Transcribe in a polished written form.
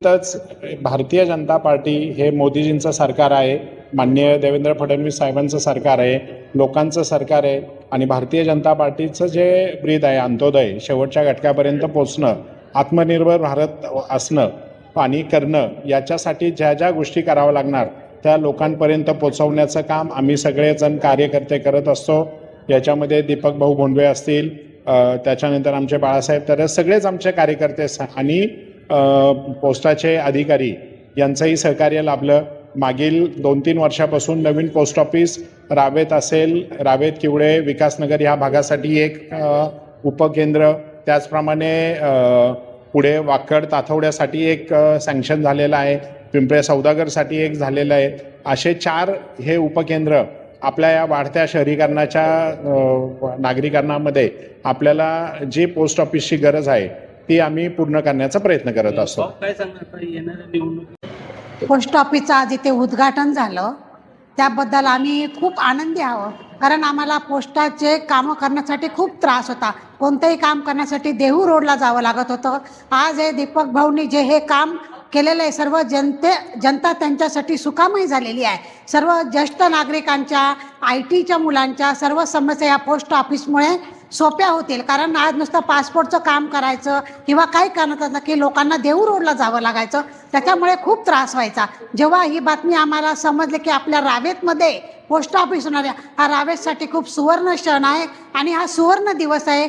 Bharatiya Janata party हे मोदीजींचं सरकार आहे, माननीय देवेंद्र फडणवीस साहेबांचं सरकार आहे, लोकांचं सरकार आहे आणि भारतीय जनता पार्टीचं जे ब्रीद आहे अंत्योदय, शेवटच्या घटकापर्यंत पोचणं, आत्मनिर्भर भारत असणं आणि करणं, याच्यासाठी ज्या ज्या गोष्टी कराव्या लागणार त्या लोकांपर्यंत पोचवण्याचं काम आम्ही सगळेजण कार्यकर्ते करत असतो। याच्यामध्ये दीपक भाऊ भोंडवे असतील, त्याच्यानंतर आमचे बाळासाहेब तरस, सगळेच आमचे कार्यकर्ते आणि पोस्टाचे अधिकारी यांचंही सहकार्य लाभलं। मागील 2-3 वर्षापासून नवीन पोस्ट ऑफिस रावेत असेल, रावेत किवळे विकासनगर ह्या भागासाठी एक उपकेंद्र, त्याचप्रमाणे पुढे वाकड ताथवड्यासाठी एक सँक्शन झालेलं आहे, पिंपळे सौदागरसाठी एक झालेलं आहे। असे 4 हे उपकेंद्र आपल्या या वाढत्या शहरीकरणाच्या नागरिकांमध्ये आपल्याला जी पोस्ट ऑफिसची गरज आहे ती आम्ही पूर्ण करण्याचा प्रयत्न करत असतो। काय सांगणार येणाऱ्या निवडणुकीत पोस्ट ऑफिसचं आज इथे उद्घाटन झालं, त्याबद्दल आम्ही खूप आनंदी आहोत, कारण आम्हाला पोस्टाचे कामं करण्यासाठी खूप त्रास होता। कोणतंही काम करण्यासाठी देहू रोडला जावं लागत होतं। आज हे दीपक भाऊंनी जे हे काम केलेलं आहे, सर्व जनता त्यांच्यासाठी सुखामय झालेली आहे। सर्व ज्येष्ठ नागरिकांच्या, IT च्या मुलांच्या सर्व समस्या या पोस्ट ऑफिसमुळे सोप्या होतील, कारण आज नुसतं पासपोर्टचं काम करायचं किंवा काही करण्याचं की लोकांना देहू रोडला जावं लागायचं, त्याच्यामुळे खूप त्रास व्हायचा। जेव्हा ही बातमी आम्हाला समजली की आपल्या रावेतमध्ये पोस्ट ऑफिस होणार आहे, हा रावेतसाठी खूप सुवर्ण क्षण आहे आणि हा सुवर्ण दिवस आहे।